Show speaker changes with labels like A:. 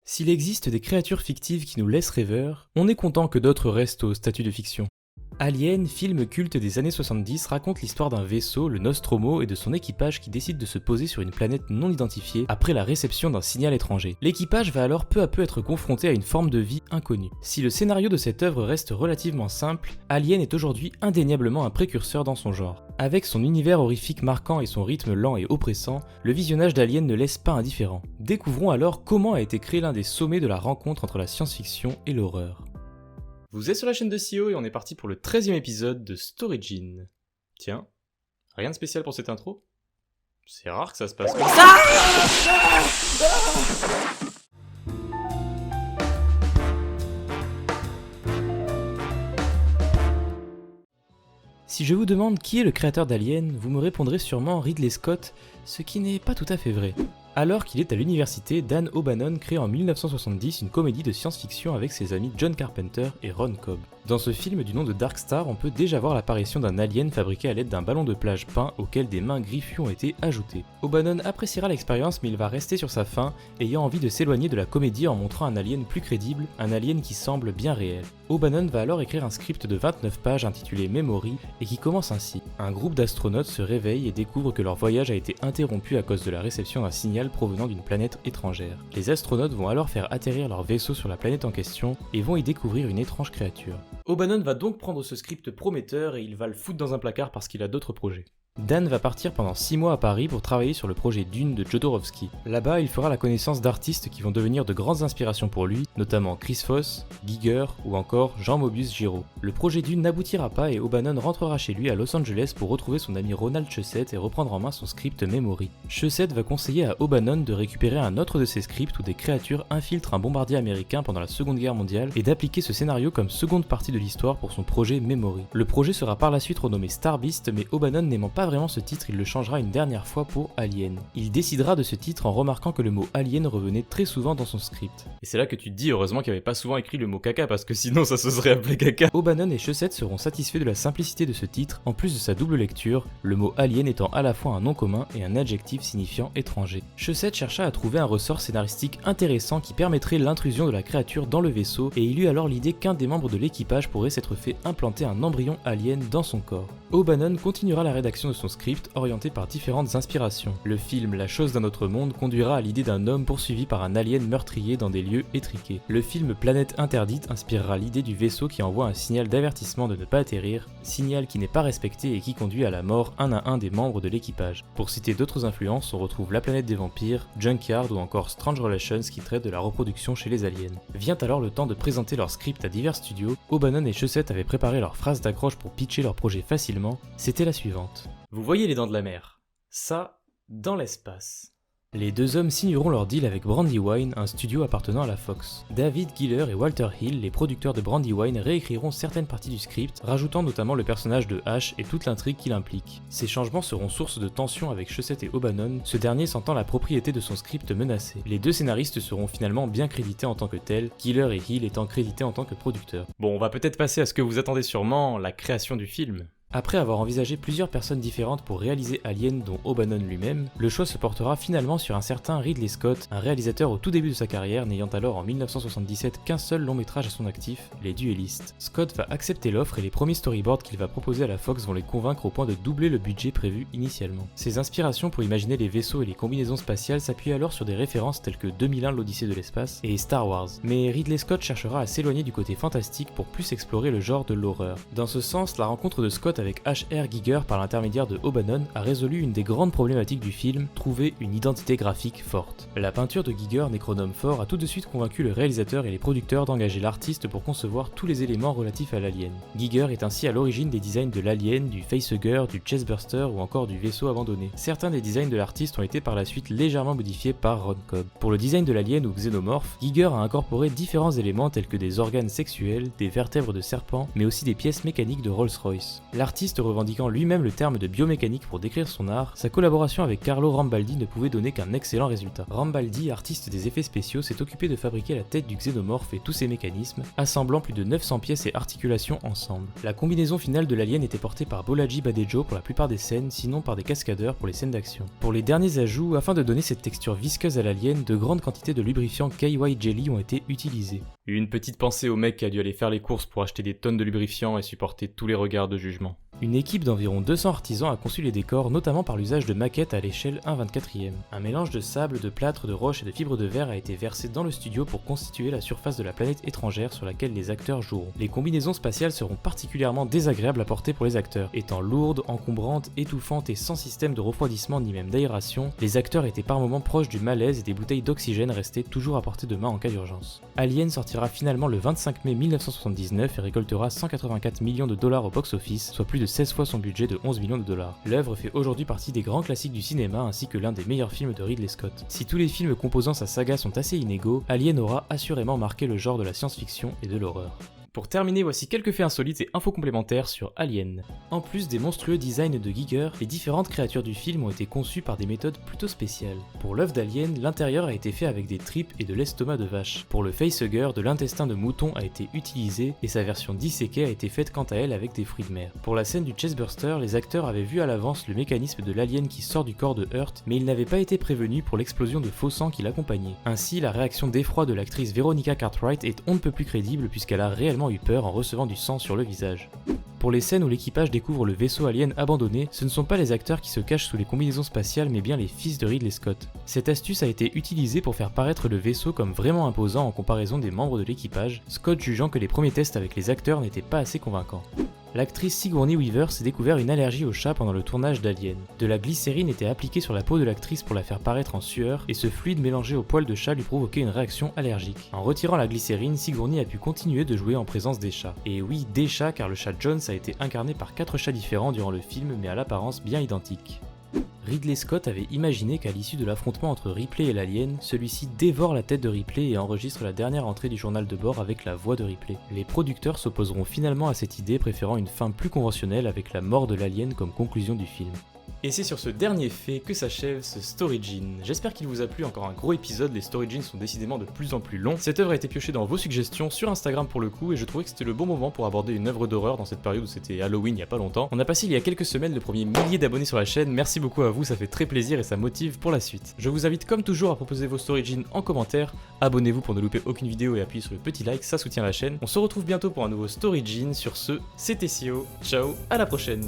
A: S'il existe des créatures fictives qui nous laissent rêveurs, on est content que d'autres restent au statut de fiction. Alien, film culte des années 70, raconte l'histoire d'un vaisseau, le Nostromo, et de son équipage qui décide de se poser sur une planète non identifiée après la réception d'un signal étranger. L'équipage va alors peu à peu être confronté à une forme de vie inconnue. Si le scénario de cette œuvre reste relativement simple, Alien est aujourd'hui indéniablement un précurseur dans son genre. Avec son univers horrifique marquant et son rythme lent et oppressant, le visionnage d'Alien ne laisse pas indifférent. Découvrons alors comment a été créé l'un des sommets de la rencontre entre la science-fiction et l'horreur. Vous êtes sur la chaîne de CEO et on est parti pour le 13e épisode de Storygin. Tiens, rien de spécial pour cette intro? C'est rare que ça se passe comme ça. Si je vous demande qui est le créateur d'Alien, vous me répondrez sûrement Ridley Scott, ce qui n'est pas tout à fait vrai. Alors qu'il est à l'université, Dan O'Bannon crée en 1970 une comédie de science-fiction avec ses amis John Carpenter et Ron Cobb. Dans ce film du nom de Dark Star, on peut déjà voir l'apparition d'un alien fabriqué à l'aide d'un ballon de plage peint auquel des mains griffues ont été ajoutées. O'Bannon appréciera l'expérience mais il va rester sur sa faim, ayant envie de s'éloigner de la comédie en montrant un alien plus crédible, un alien qui semble bien réel. O'Bannon va alors écrire un script de 29 pages intitulé Memory et qui commence ainsi. Un groupe d'astronautes se réveille et découvre que leur voyage a été interrompu à cause de la réception d'un signal provenant d'une planète étrangère. Les astronautes vont alors faire atterrir leur vaisseau sur la planète en question et vont y découvrir une étrange créature. O'Bannon va donc prendre ce script prometteur et il va le foutre dans un placard parce qu'il a d'autres projets. Dan va partir pendant 6 mois à Paris pour travailler sur le projet Dune de Jodorowsky. Là-bas, il fera la connaissance d'artistes qui vont devenir de grandes inspirations pour lui, notamment Chris Foss, Giger ou encore Jean-Mobius Giraud. Le projet Dune n'aboutira pas et O'Bannon rentrera chez lui à Los Angeles pour retrouver son ami Ronald Shusett et reprendre en main son script Memory. Shusett va conseiller à O'Bannon de récupérer un autre de ses scripts où des créatures infiltrent un bombardier américain pendant la Seconde Guerre mondiale et d'appliquer ce scénario comme seconde partie de l'histoire pour son projet Memory. Le projet sera par la suite renommé Star Beast, mais O'Bannon n'aimant pas vraiment ce titre, il le changera une dernière fois pour Alien. Il décidera de ce titre en remarquant que le mot Alien revenait très souvent dans son script. Et c'est là que tu te dis heureusement qu'il avait pas souvent écrit le mot caca parce que sinon ça se serait appelé caca. O'Bannon et Shusett seront satisfaits de la simplicité de ce titre, en plus de sa double lecture, le mot Alien étant à la fois un nom commun et un adjectif signifiant étranger. Shusett chercha à trouver un ressort scénaristique intéressant qui permettrait l'intrusion de la créature dans le vaisseau et il eut alors l'idée qu'un des membres de l'équipage pourrait s'être fait implanter un embryon alien dans son corps. O'Bannon continuera la rédaction de son script orienté par différentes inspirations. Le film La chose d'un autre monde conduira à l'idée d'un homme poursuivi par un alien meurtrier dans des lieux étriqués. Le film Planète interdite inspirera l'idée du vaisseau qui envoie un signal d'avertissement de ne pas atterrir, signal qui n'est pas respecté et qui conduit à la mort un à un des membres de l'équipage. Pour citer d'autres influences, on retrouve La planète des vampires, Junkyard ou encore Strange Relations qui traite de la reproduction chez les aliens. Vient alors le temps de présenter leur script à divers studios. O'Bannon et Shusett avaient préparé leur phrase d'accroche pour pitcher leur projet facilement, c'était la suivante. Vous voyez les dents de la mer? Ça, dans l'espace. Les deux hommes signeront leur deal avec Brandywine, un studio appartenant à la Fox. David Giller et Walter Hill, les producteurs de Brandywine, réécriront certaines parties du script, rajoutant notamment le personnage de Ash et toute l'intrigue qu'il implique. Ces changements seront source de tension avec Shusett et O'Bannon, ce dernier sentant la propriété de son script menacée. Les deux scénaristes seront finalement bien crédités en tant que tels, Giller et Hill étant crédités en tant que producteurs. Bon, on va peut-être passer à ce que vous attendez sûrement, la création du film. Après avoir envisagé plusieurs personnes différentes pour réaliser Alien dont O'Bannon lui-même, le choix se portera finalement sur un certain Ridley Scott, un réalisateur au tout début de sa carrière n'ayant alors en 1977 qu'un seul long métrage à son actif, Les Duellistes. Scott va accepter l'offre et les premiers storyboards qu'il va proposer à la Fox vont les convaincre au point de doubler le budget prévu initialement. Ses inspirations pour imaginer les vaisseaux et les combinaisons spatiales s'appuient alors sur des références telles que 2001 l'Odyssée de l'espace et Star Wars. Mais Ridley Scott cherchera à s'éloigner du côté fantastique pour plus explorer le genre de l'horreur. Dans ce sens, la rencontre de Scott avec H.R. Giger par l'intermédiaire de O'Bannon a résolu une des grandes problématiques du film, trouver une identité graphique forte. La peinture de Giger, nécronome fort, a tout de suite convaincu le réalisateur et les producteurs d'engager l'artiste pour concevoir tous les éléments relatifs à l'alien. Giger est ainsi à l'origine des designs de l'alien, du facehugger, du chestburster ou encore du vaisseau abandonné. Certains des designs de l'artiste ont été par la suite légèrement modifiés par Ron Cobb. Pour le design de l'alien ou xénomorphe, Giger a incorporé différents éléments tels que des organes sexuels, des vertèbres de serpent, mais aussi des pièces mécaniques de Rolls-Royce. L'artiste revendiquant lui-même le terme de biomécanique pour décrire son art, sa collaboration avec Carlo Rambaldi ne pouvait donner qu'un excellent résultat. Rambaldi, artiste des effets spéciaux, s'est occupé de fabriquer la tête du xénomorphe et tous ses mécanismes, assemblant plus de 900 pièces et articulations ensemble. La combinaison finale de l'alien était portée par Bolaji Badejo pour la plupart des scènes, sinon par des cascadeurs pour les scènes d'action. Pour les derniers ajouts, afin de donner cette texture visqueuse à l'alien, de grandes quantités de lubrifiant KY Jelly ont été utilisées. Une petite pensée au mec qui a dû aller faire les courses pour acheter des tonnes de lubrifiant et supporter tous les regards de jugement. Une équipe d'environ 200 artisans a conçu les décors, notamment par l'usage de maquettes à l'échelle 1/24e. Un mélange de sable, de plâtre, de roche et de fibres de verre a été versé dans le studio pour constituer la surface de la planète étrangère sur laquelle les acteurs joueront. Les combinaisons spatiales seront particulièrement désagréables à porter pour les acteurs. Étant lourdes, encombrantes, étouffantes et sans système de refroidissement ni même d'aération, les acteurs étaient par moments proches du malaise et des bouteilles d'oxygène restaient toujours à portée de main en cas d'urgence. Alien sortira finalement le 25 mai 1979 et récoltera 184 millions de dollars au box-office, soit plus de 16 fois son budget de 11 millions de dollars. L'œuvre fait aujourd'hui partie des grands classiques du cinéma ainsi que l'un des meilleurs films de Ridley Scott. Si tous les films composant sa saga sont assez inégaux, Alien aura assurément marqué le genre de la science-fiction et de l'horreur. Pour terminer, voici quelques faits insolites et infos complémentaires sur Alien. En plus des monstrueux designs de Giger, les différentes créatures du film ont été conçues par des méthodes plutôt spéciales. Pour l'œuf d'Alien, l'intérieur a été fait avec des tripes et de l'estomac de vache. Pour le facehugger, de l'intestin de mouton a été utilisé et sa version disséquée a été faite quant à elle avec des fruits de mer. Pour la scène du chestburster, les acteurs avaient vu à l'avance le mécanisme de l'alien qui sort du corps de Hurt, mais ils n'avaient pas été prévenus pour l'explosion de faux sang qui l'accompagnait. Ainsi, la réaction d'effroi de l'actrice Veronica Cartwright est on ne peut plus crédible puisqu'elle a réellement eu peur en recevant du sang sur le visage. Pour les scènes où l'équipage découvre le vaisseau alien abandonné, ce ne sont pas les acteurs qui se cachent sous les combinaisons spatiales mais bien les fils de Ridley Scott. Cette astuce a été utilisée pour faire paraître le vaisseau comme vraiment imposant en comparaison des membres de l'équipage, Scott jugeant que les premiers tests avec les acteurs n'étaient pas assez convaincants. L'actrice Sigourney Weaver s'est découvert une allergie au chat pendant le tournage d'Alien. De la glycérine était appliquée sur la peau de l'actrice pour la faire paraître en sueur, et ce fluide mélangé au poil de chat lui provoquait une réaction allergique. En retirant la glycérine, Sigourney a pu continuer de jouer en présence des chats. Et oui, des chats, car le chat Jones a été incarné par 4 chats différents durant le film, mais à l'apparence bien identiques. Ridley Scott avait imaginé qu'à l'issue de l'affrontement entre Ripley et l'alien, celui-ci dévore la tête de Ripley et enregistre la dernière entrée du journal de bord avec la voix de Ripley. Les producteurs s'opposeront finalement à cette idée, préférant une fin plus conventionnelle avec la mort de l'alien comme conclusion du film. Et c'est sur ce dernier fait que s'achève ce Storyjin. J'espère qu'il vous a plu, encore un gros épisode, les Storyjins sont décidément de plus en plus longs. Cette œuvre a été piochée dans vos suggestions sur Instagram pour le coup, et je trouvais que c'était le bon moment pour aborder une œuvre d'horreur dans cette période où c'était Halloween il y a pas longtemps. On a passé il y a quelques semaines le premier millier d'abonnés sur la chaîne, merci beaucoup à vous, ça fait très plaisir et ça motive pour la suite. Je vous invite comme toujours à proposer vos Storyjins en commentaire, abonnez-vous pour ne louper aucune vidéo et appuyez sur le petit like, ça soutient la chaîne. On se retrouve bientôt pour un nouveau Storyjin, sur ce, c'était Sio, ciao, à la prochaine.